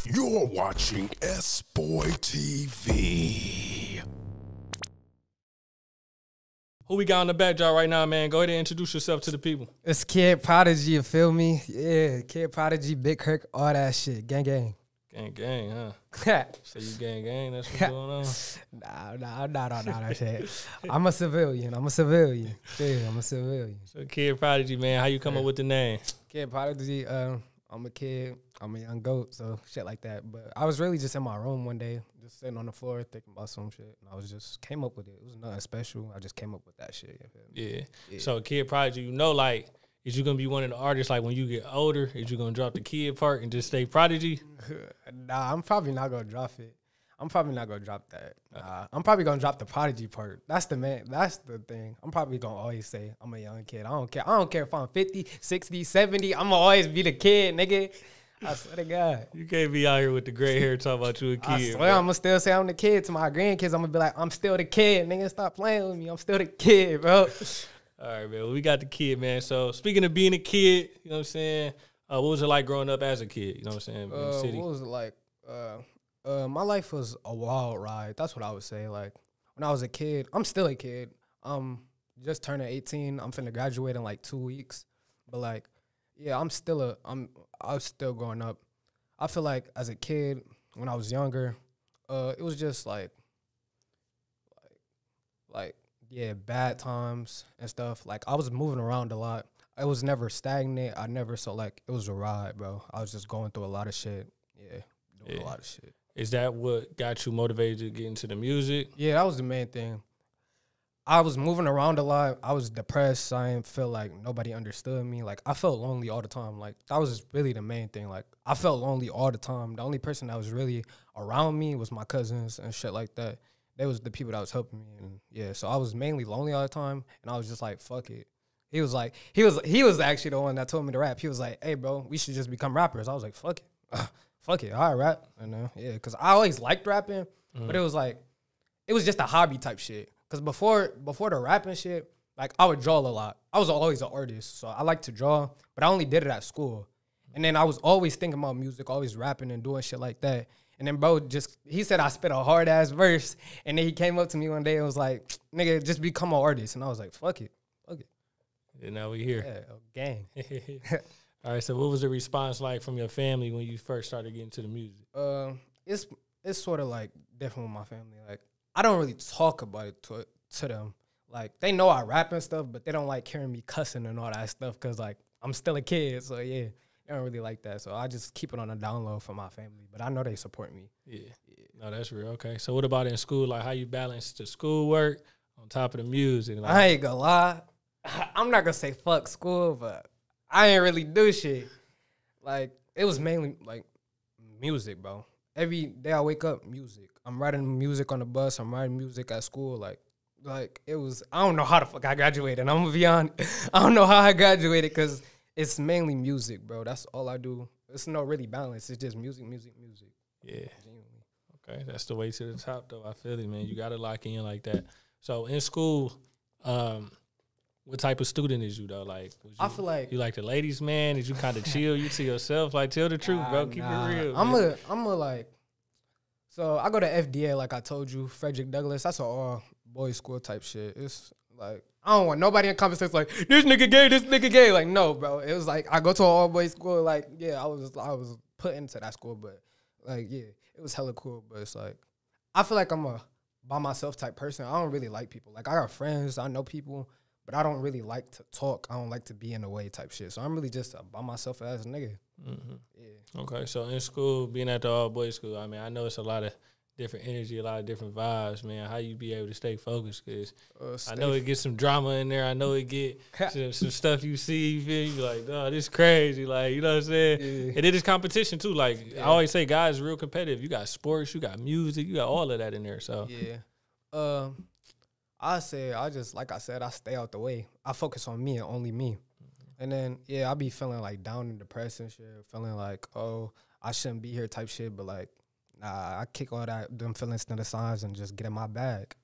You're watching SBoy TV. Who we got on the backdrop right now, man? Go ahead and introduce yourself to the people. It's Kid Prodigee, you feel me? Yeah, Kid Prodigee, Big Kirk, all that shit. Gang, gang. Gang, huh? So you gang, that's what's going on? Nah, I'm not on that shit. I'm a civilian. Yeah, I'm a civilian. So Kid Prodigee, man, how you come up with the name? Kid Prodigee, I'm a kid. I'm a young goat, so shit like that. But I was really just in my room one day, just sitting on the floor thinking about some shit. And I was just came up with it. It was nothing special. I just came up with that shit. Yeah. So Kid Prodigee, you know, like, is you gonna be one of the artists like when you get older? Is you gonna drop the kid part and just stay Prodigee? Nah, I'm probably not gonna drop it. I'm probably not gonna drop that. I'm probably gonna drop the Prodigee part. That's the man. That's the thing. I'm probably gonna always say I'm a young kid. I don't care. I don't care if I'm 50, 60, 70. I'm gonna always be the kid, nigga. I swear to God. You can't be out here with the gray hair talking about you a kid. I swear I'm gonna still say I'm the kid to my grandkids. I'm gonna be like, I'm still the kid, nigga. Stop playing with me. I'm still the kid, bro. All right, man. Well, we got the kid, man. So speaking of being a kid, you know what I'm saying? What was it like growing up as a kid? You know what I'm saying? In the city? What was it like? My life was a wild ride. That's what I would say. Like when I was a kid, I'm still a kid. Just turning 18. I'm finna graduate in like 2 weeks. But like, yeah, I'm still growing up. I feel like as a kid, when I was younger, it was just like yeah, bad times and stuff. Like I was moving around a lot. I was never stagnant. So like it was a ride, bro. I was just going through a lot of shit. Yeah, doing a lot of shit. Is that what got you motivated to get into the music? Yeah, that was the main thing. I was moving around a lot. I was depressed. I didn't feel like nobody understood me. Like I felt lonely all the time. Like that was really the main thing. Like I felt lonely all the time. The only person that was really around me was my cousins and shit like that. They was the people that was helping me. And yeah, so I was mainly lonely all the time. And I was just like, fuck it. He was actually the one that told me to rap. He was like, hey, bro, we should just become rappers. I was like, fuck it. Fuck it. I'll rap. Yeah, because I always liked rapping. But it was just a hobby type shit. Because before the rapping shit, like I would draw a lot. I was always an artist. So I like to draw. But I only did it at school. And then I was always thinking about music, always rapping and doing shit like that. And then bro he said I spit a hard ass verse. And then he came up to me one day and was like, nigga, just become an artist. And I was like, fuck it. And now we here. Yeah, gang. All right, so what was the response like from your family when you first started getting to the music? It's sort of like different with my family. Like I don't really talk about it to them. Like they know I rap and stuff, but they don't like hearing me cussing and all that stuff because like I'm still a kid. So yeah, they don't really like that. So I just keep it on the down low for my family. But I know they support me. Yeah. No, that's real. Okay. So what about in school? Like how you balance the schoolwork on top of the music? Like, I ain't gonna lie. I'm not gonna say fuck school, but I ain't really do shit. Like it was mainly like music, bro. Every day I wake up, music. I'm writing music on the bus. I'm writing music at school. Like it was. I don't know how the fuck I graduated. I'm gonna be honest. I don't know how I graduated because it's mainly music, bro. That's all I do. It's no really balance. It's just music. Yeah. Genuinely. Okay, that's the way to the top, though. I feel it, man. You gotta lock in like that. So in school, what type of student is you though? Like, I feel like you like the ladies, man. Is you kind of chill? You to yourself? Like, tell the truth, bro. Keep it real. I'm a like. So I go to FDA, like I told you, Frederick Douglass. That's an all boys school type shit. It's like I don't want nobody in conversation like this nigga gay. Like no, bro. It was like I go to an all boys school. Like yeah, I was put into that school, but like yeah, it was hella cool. But it's like I feel like I'm a by myself type person. I don't really like people. Like I got friends, I know people. But I don't really like to talk. I don't like to be in the way type shit. So I'm really just by myself as a nigga. Mm-hmm. Yeah. Okay, so in school, being at the all-boys school, I mean, I know it's a lot of different energy, a lot of different vibes, man. How you be able to stay focused? Because I know it gets some drama in there. I know it get some stuff you see, you feel, you be like, oh, this crazy. Like, you know what I'm saying? Yeah. And it is competition, too. Like, I always say, guys are real competitive. You got sports, you got music, you got all of that in there. So yeah. I just, like I said, I stay out the way. I focus on me and only me. And then, yeah, I be feeling, like, down and depressed and shit, feeling like, oh, I shouldn't be here type shit. But, like, nah, I kick all them feelings to the sides and just get in my bag.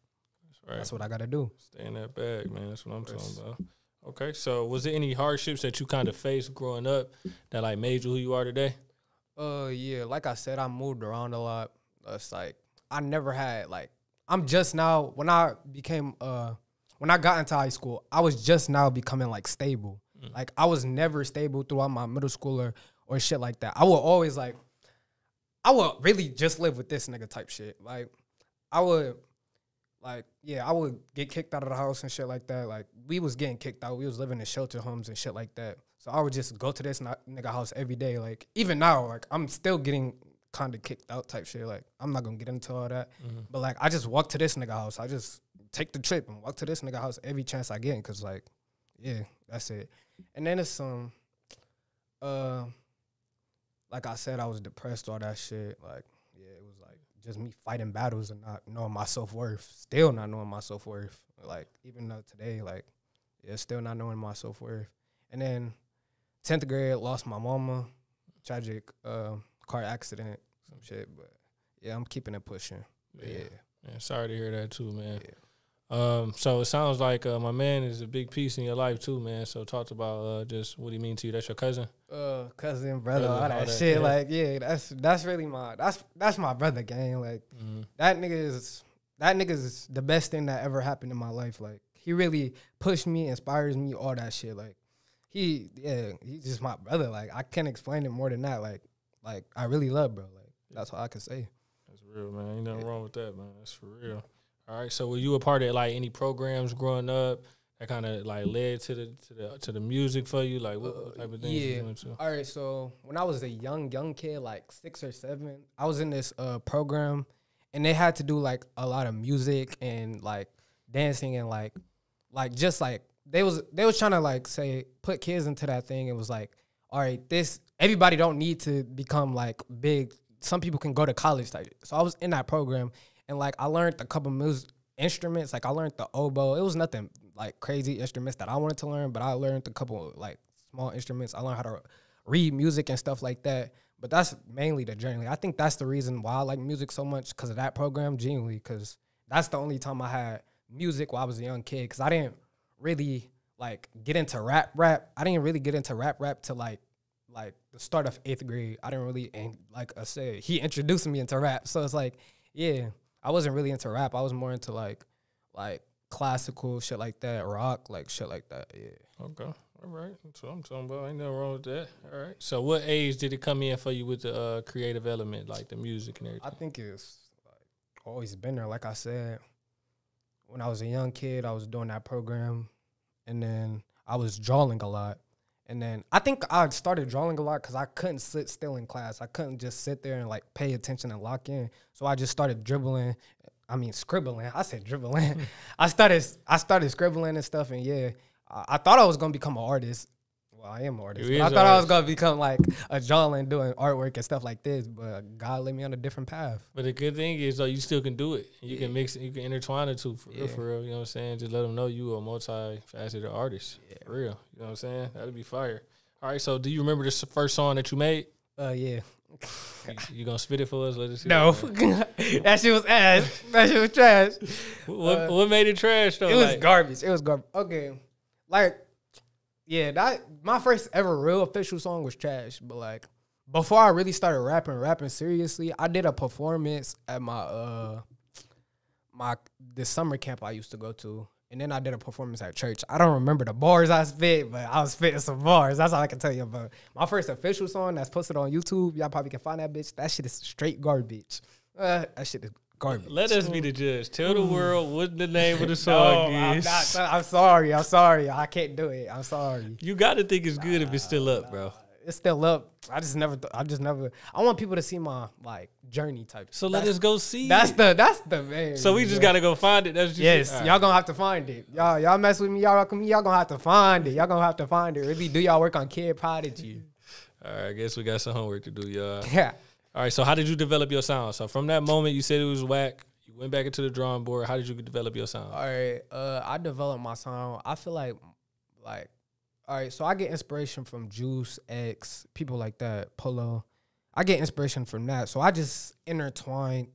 That's right. That's what I got to do. Stay in that bag, man. That's what I'm talking about. Okay, so was there any hardships that you kind of faced growing up that, like, made you who you are today? Yeah, like I said, I moved around a lot. It's like I never had like I'm just now when I became when I got into high school, I was just now becoming like stable. Like I was never stable throughout my middle school or shit like that. I would always like I would really just live with this nigga type shit. Like I would like I would get kicked out of the house and shit like that. Like we was getting kicked out. We was living in shelter homes and shit like that. So I would just go to this nigga house every day. Like even now, like I'm still getting kind of kicked out type shit. Like I'm not gonna get into all that. But like I just walk to this nigga house. I just take the trip and walk to this nigga house every chance I get. Cause like, yeah, that's it. And then it's some, like I said, I was depressed, all that shit. Like, yeah, it was like just me fighting battles and not knowing my self-worth. Still not knowing my self-worth. Like even though today, like, yeah, still not knowing my self-worth. And then 10th grade, lost my mama, tragic car accident, some shit. But yeah, I'm keeping it pushing. Yeah. Sorry to hear that too, man. Yeah. So it sounds like my man is a big piece in your life too, man. So talk about just what he mean to you. That's your cousin? Cousin, brother, all that shit. Yeah. Like, yeah, that's really that's my brother, gang. Like that nigga is the best thing that ever happened in my life. Like he really pushed me, inspires me, all that shit. Like he's just my brother. Like I can't explain it more than that. Like I really love bro. Like that's all I can say. That's real, man. Ain't nothing wrong with that, man. That's for real. All right. So were you a part of like any programs growing up that kind of like led to the music for you? Like what type of things you went to? All right. So when I was a young kid, like 6 or 7, I was in this program, and they had to do like a lot of music and like dancing and like just like they was trying to like say put kids into that thing. It was like, all right, everybody don't need to become like big. Some people can go to college type. So I was in that program, and like I learned a couple music instruments. Like I learned the oboe. It was nothing like crazy instruments that I wanted to learn, but I learned a couple like small instruments. I learned how to read music and stuff like that. But that's mainly the journey. I think that's the reason why I like music so much, because of that program, genuinely, because that's the only time I had music while I was a young kid, because I didn't really like get into rap. I didn't really get into rap till like the start of 8th grade. I didn't really, and like I said, he introduced me into rap. So it's like, yeah, I wasn't really into rap. I was more into like classical shit like that, rock, like shit like that. Yeah. Okay. All right. That's what I'm talking about. Ain't nothing wrong with that. All right. So what age did it come in for you with the creative element, like the music and everything? I think it's like always been there. Like I said, when I was a young kid, I was doing that program, and then I was drawing a lot. And then I think I started drawing a lot because I couldn't sit still in class. I couldn't just sit there and like pay attention and lock in. So I just started scribbling. I said dribbling. I started scribbling and stuff. And yeah, I thought I was gonna become an artist. Well, I am an artist. I thought I was gonna become like a drawing, doing artwork and stuff like this. But God led me on a different path. But the good thing is, though, you still can do it. You can mix it. You can intertwine the two for real. You know what I'm saying? Just let them know you a multifaceted artist. Yeah. For real. You know what I'm saying? That'd be fire. All right. So, do you remember the first song that you made? Yeah. You gonna spit it for us? Let us see. No, that shit was ass. That shit was trash. What made it trash though? It was garbage. It was garbage. Okay, like. Yeah, that my first ever real official song was trash. But like before I really started rapping seriously, I did a performance at my this summer camp I used to go to, and then I did a performance at church. I don't remember the bars I spit, but I was spitting some bars. That's all I can tell you about. My first official song that's posted on YouTube, y'all probably can find that bitch. That shit is straight garbage. That shit is garbage. Let us be the judge. Tell the world what the name of the song is. I'm sorry. I can't do it. I'm sorry. You got to think it's good if it's still up, bro. It's still up. I just never. I want people to see my like journey type. So let us go see. That's the man. So we just gotta go find it. That's just yes. Y'all gonna have to find it. Y'all mess with me. Y'all gonna have to find it. Y'all gonna have to find it. Really do y'all work on Kid Prodigy. All right. I guess we got some homework to do, y'all. Yeah. All right, so how did you develop your sound? So from that moment, you said it was whack. You went back into the drawing board. How did you develop your sound? All right, I developed my sound. I feel like, all right, so I get inspiration from Juice, X, people like that, Polo. I get inspiration from that. So I just intertwined,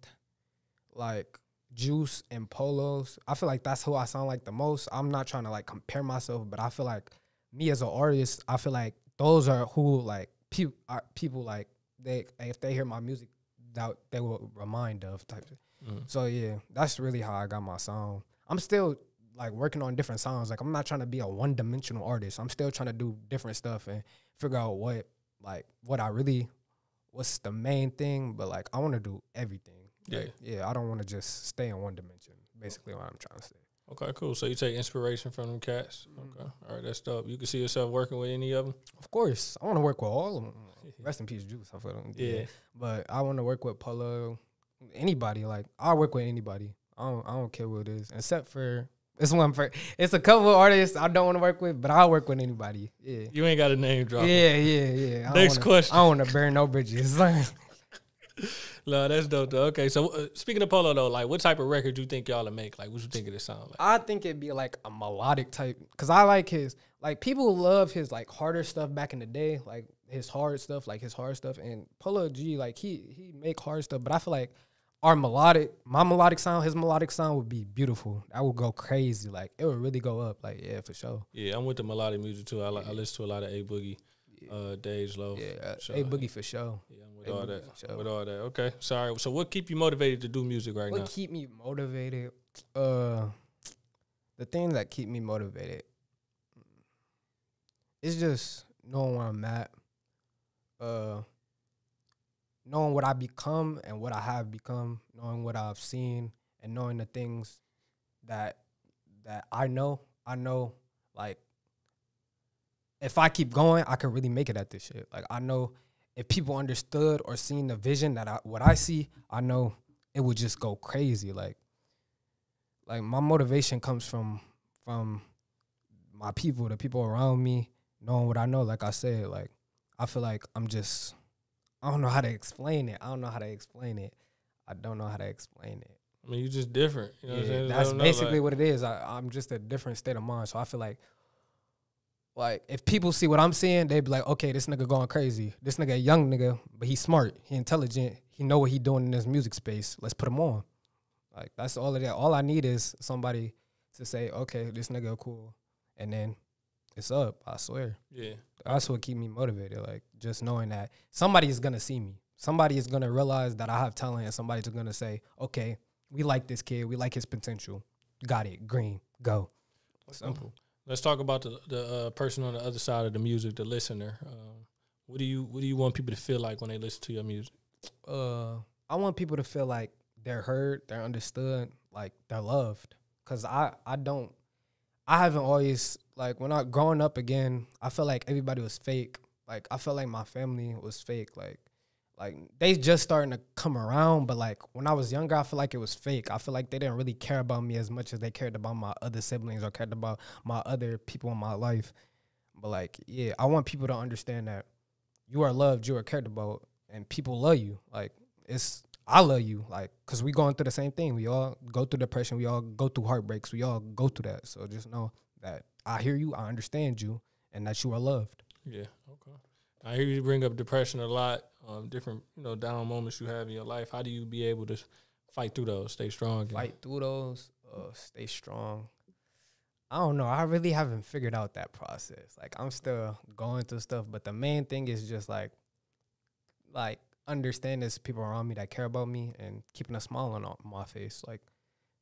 like, Juice and Polos. I feel like that's who I sound like the most. I'm not trying to, like, compare myself, but I feel like me as an artist, I feel like those are who, like, people like, if they hear my music, that they will remind of type of. So yeah, that's really how I got my sound. I'm still like working on different sounds. Like I'm not trying to be a one-dimensional artist. I'm still trying to do different stuff and figure out what's the main thing. But like I want to do everything. Yeah, like, yeah. I don't want to just stay in one dimension. Basically, what I'm trying to say. Okay, cool. So you take inspiration from them cats. Okay, all right, that's dope. You can see yourself working with any of them? Of course, I want to work with all of them. Rest in peace, Juice. I feel them. Yeah, but I want to work with Polo. Anybody, like I'll work with anybody. I don't care what it is, except for it's a couple of artists I don't want to work with, but I'll work with anybody. Yeah, you ain't got a name drop. Yeah. Next question. I don't want to burn no bridges. No, that's dope though. Okay, so speaking of Polo though, like what type of record you think y'all to make? Like what you think of this sound like? I think it'd be like a melodic type, cause I like his people love his like harder stuff back in the day, like his hard stuff, and Polo G like he make hard stuff, but I feel like my melodic sound, his melodic sound would be beautiful. I would go crazy, like it would really go up, like yeah, for sure. Yeah, I'm with the melodic music too. I listen to a lot of A Boogie, Dage Low. Yeah, A Boogie for sure. Yeah, I'm with all that. Sure. With all that. Okay, sorry. So what keep you motivated to do music right now? What keep me motivated? The thing that keep me motivated is just knowing where I'm at. Knowing what I become and what I have become, knowing what I've seen, and knowing the things that I know, like, if I keep going, I can really make it at this shit. Like, I know if people understood or seen the vision what I see, I know it would just go crazy. Like my motivation comes from my people, the people around me, knowing what I know. Like I said, like, I feel like I don't know how to explain it. I don't know how to explain it. I mean, you just different. You know what I'm saying? That's basically what it is. I'm just a different state of mind. So I feel like if people see what I'm seeing, they be like, okay, this nigga going crazy. This nigga a young nigga, but he's smart. He intelligent. He know what he doing in this music space. Let's put him on. Like, that's all of that. All I need is somebody to say, okay, this nigga cool. And then it's up, I swear. Yeah. That's what keep me motivated. Like, just knowing that somebody is going to see me. Somebody is going to realize that I have talent, and somebody's going to say, okay, we like this kid. We like his potential. Got it. Green. Go. Simple. Let's talk about the person on the other side of the music, the listener. What do you want people to feel like when they listen to your music? I want people to feel like they're heard, they're understood, like they're loved. Cause I haven't always, like, when I growing up again, I felt like everybody was fake. Like, I felt like my family was fake. Like they just starting to come around, but like when I was younger, I feel like it was fake. I feel like they didn't really care about me as much as they cared about my other siblings or cared about my other people in my life. But like, yeah, I want people to understand that you are loved, you are cared about, and people love you. Like, I love you, like, cause we going through the same thing. We all go through depression. We all go through heartbreaks. We all go through that. So just know that I hear you, I understand you, and that you are loved. Yeah. Okay. I hear you bring up depression a lot. Different, down moments you have in your life. How do you be able to fight through those, stay strong? Fight through those, stay strong. I don't know. I really haven't figured out that process. Like, I'm still going through stuff, but the main thing is just like understand there's people around me that care about me and keeping a smile on my face. Like,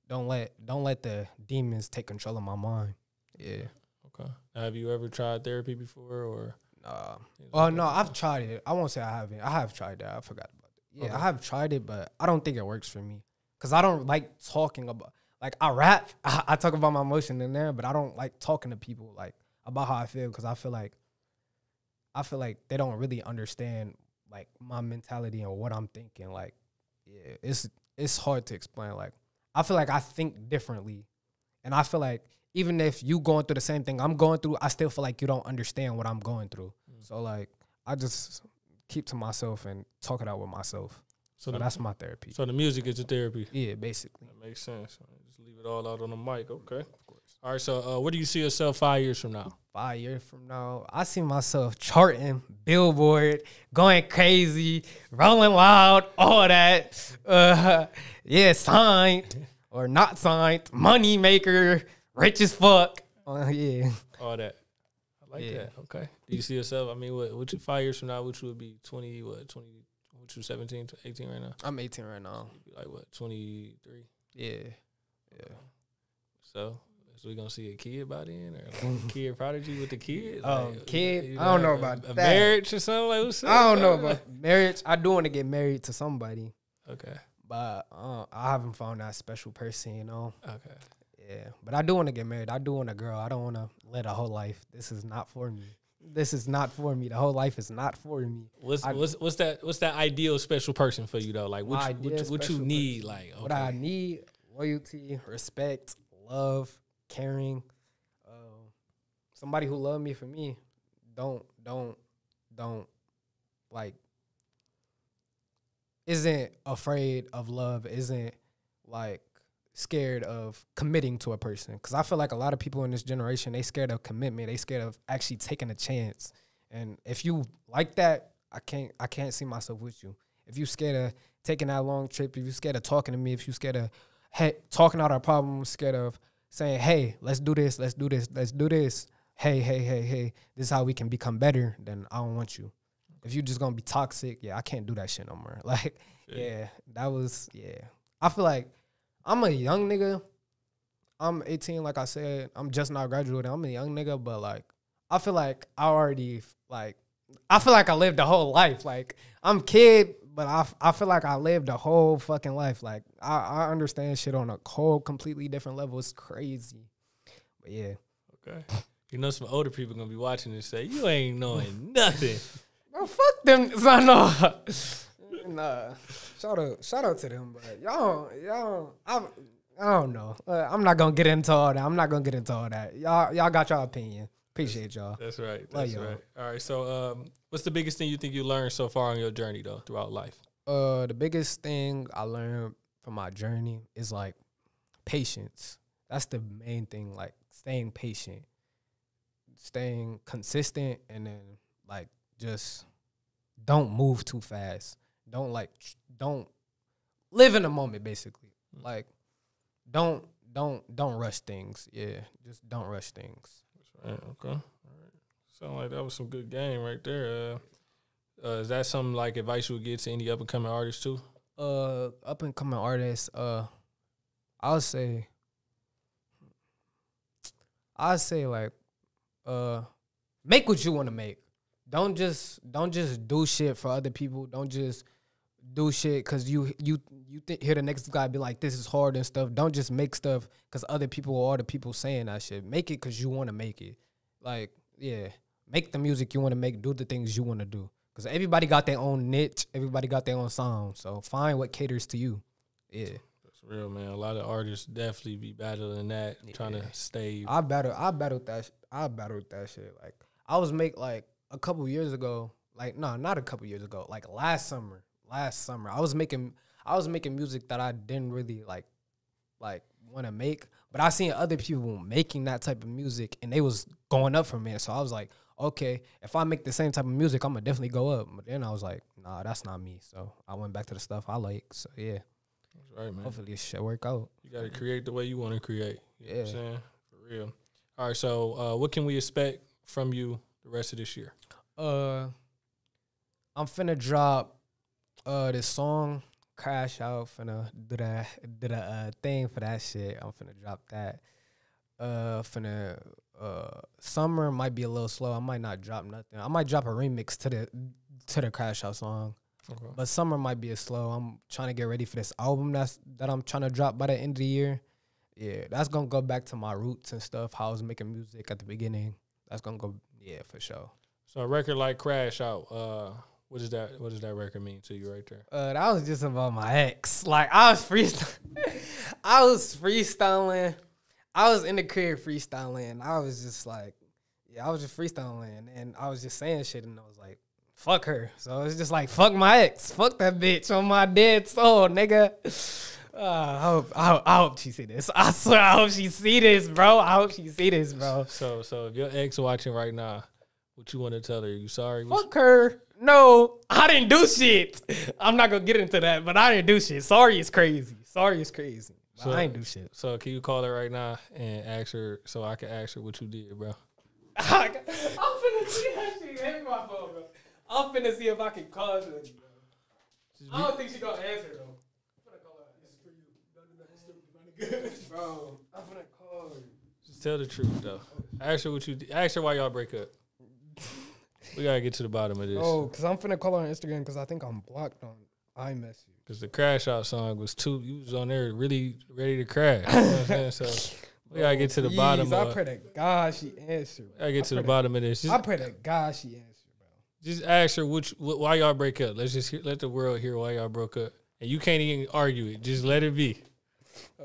don't let the demons take control of my mind. Yeah. Okay. Have you ever tried therapy before, or? No, I've tried it. I won't say I haven't. I have tried that. I forgot about it. Yeah, okay. I have tried it, but I don't think it works for me. Because I don't like talking about, like, I rap. I talk about my emotion in there, but I don't like talking to people, like, about how I feel, because I feel like they don't really understand, like, my mentality and what I'm thinking. Like, yeah, it's hard to explain. Like, I feel like I think differently. And I feel like even if you going through the same thing I'm going through, I still feel like you don't understand what I'm going through. So, like, I just keep to myself and talk it out with myself. So that's my therapy. So the music is a therapy? Yeah, basically. That makes sense. Just leave it all out on the mic. Okay. Of course. All right, so where do you see yourself 5 years from now? 5 years from now, I see myself charting, Billboard, going crazy, rolling loud, all that. Yeah, signed or not signed, money maker, rich as fuck. Yeah. All that. I like that. Okay. Do you see yourself, I mean, what 5 years from now, which would be 20, What you 17, 18 right now? I'm 18 right now. You be like what, 23? Yeah. So we gonna see a kid by then, or like a kid prodigy with the kid? Kid? You I don't know about a that. marriage or something. Like, what's up? I don't know about marriage. I do want to get married to somebody. Okay. But I haven't found that special person, you know. Okay. Yeah, but I do want to get married. I do want a girl. I don't want to live a whole life. This is not for me. This is not for me. The whole life is not for me. What's that ideal special person for you though? Like what you need? Like okay. What I need: loyalty, respect, love, caring. Somebody who love me for me. Don't like. Isn't afraid of love. Isn't like scared of committing to a person, because I feel like a lot of people in this generation, they scared of commitment. They scared of actually taking a chance. And if you like that, I can't see myself with you. If you scared of taking that long trip, if you scared of talking to me, if you scared of talking out our problems, scared of saying, hey, let's do this, let's do this, let's do this. Hey, this is how we can become better, then I don't want you. If you just gonna be toxic, yeah, I can't do that shit no more. Like, yeah, I feel like I'm a young nigga. I'm 18, like I said. I'm just not graduating. I'm a young nigga, but like, I feel like I feel like I lived the whole life. Like, I'm a kid, but I feel like I lived the whole fucking life. Like, I understand shit on a whole completely different level. It's crazy. But yeah. Okay. You know, some older people gonna be watching this say, you ain't knowing nothing. Bro, fuck them. Nah. Shout out to them, but y'all, I don't know. I'm not gonna get into all that. Y'all got y'all opinion. Appreciate y'all. That's right. That's right. All right. So, what's the biggest thing you think you learned so far on your journey though, throughout life? The biggest thing I learned from my journey is like patience. That's the main thing. Like staying patient, staying consistent, and then like just don't move too fast. Don't live in the moment, basically. Like, don't rush things. Yeah, just don't rush things. That's right. Okay. All right. Sound like that was some good game right there. Is that some like advice you would give to any up and coming artists too? Up and coming artists. I would say like, make what you want to make. Don't just do shit for other people. Don't just do shit because you hear the next guy be like, this is hard and stuff. Don't just make stuff because other people or other people saying that shit. Make it because you want to make it. Like, yeah, make the music you want to make. Do the things you want to do. Because everybody got their own niche. Everybody got their own sound. So find what caters to you. Yeah. That's real, man. A lot of artists definitely be battling that, trying to stay. I battled that shit. Like, I was like a couple years ago. Like, no, not a couple years ago. Like last summer, I was making music that I didn't really like want to make, but I seen other people making that type of music and they was going up from it. So I was like, okay, if I make the same type of music, I'm gonna definitely go up. But then I was like, nah, that's not me. So I went back to the stuff I like. So yeah, that's right, man. Hopefully this shit work out. You gotta create the way you want to create. You know what I'm saying? For real. All right, so what can we expect from you the rest of this year? I'm finna drop this song, Crash Out. Finna do the thing for that shit. I'm finna drop that. Summer might be a little slow. I might not drop nothing. I might drop a remix to the Crash Out song. Okay. But summer might be a slow. I'm trying to get ready for this album that I'm trying to drop by the end of the year. Yeah, that's gonna go back to my roots and stuff. How I was making music at the beginning. That's gonna go, yeah, for sure. So a record like Crash Out, what does that record mean to you right there? That was just about my ex. Like, I was freestyling. I was in the crib freestyling. I was just like, yeah, I was just freestyling. And I was just saying shit. And I was like, fuck her. So it's just like, fuck my ex. Fuck that bitch on my dead soul, nigga. I hope she see this. I swear, I hope she see this, bro. So if your ex watching right now, what you want to tell her? You sorry? Fuck her. No, I didn't do shit. I'm not going to get into that, but I didn't do shit. Sorry is crazy. So, I ain't do shit. So can you call her right now and ask her so I can ask her what you did, bro? I'm finna see that shit. Hand me my phone, bro. I'm finna see if I can call her, bro. I don't think she gonna answer though. I'm gonna call her. This is for you. Don't do nothing stupid, bro. I'm gonna call her. Just tell the truth though. Ask her what you. Ask her why y'all break up. We gotta get to the bottom of this. Oh, cause I'm finna call her on Instagram because I think I'm blocked on iMessage. Cause the Crash Out song was too. You was on there really ready to crash. You know what I'm saying? So we gotta get to the bottom. I pray to God she answered. I gotta get to the bottom of this. I pray to God she answered, bro. Just ask her why y'all break up. Let's just let the world hear why y'all broke up. And you can't even argue it. Just let it be.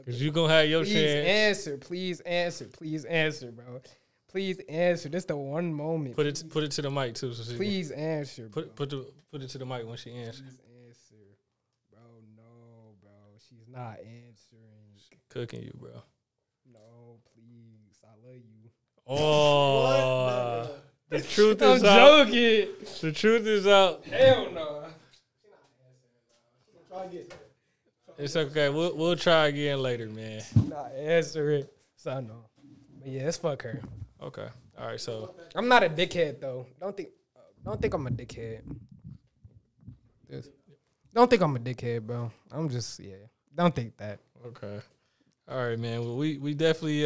Cause you gonna have your chance. Please answer, bro. Please answer. This the one moment. Put it to the mic too. So please answer. Bro. Put it to the mic when she answers. Please answer, bro. No, bro. She's not answering. She's cooking you, bro. No, please. I love you. Oh, the truth is out. I'm joking. The truth is out. Hell no. She's not answering, bro. Try again. It's okay. We'll try again later, man. Not answering. So no. But yeah, let's fuck her. Okay. All right. So I'm not a dickhead though. Don't think I'm a dickhead. Don't think I'm a dickhead, bro. I'm just Don't think that. Okay. All right, man. Well, we definitely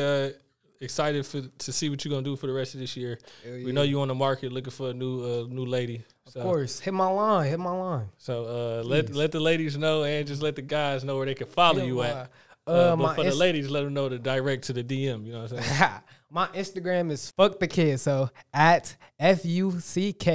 excited to see what you're gonna do for the rest of this year. Yeah. We know you on the market looking for a new lady. Of course. Hit my line. So let the ladies know and just let the guys know where they can follow you at. But for the ladies, let them know to direct to the DM. You know what I'm saying? My Instagram is fuck the kid. So at FUCK_THEKIDD.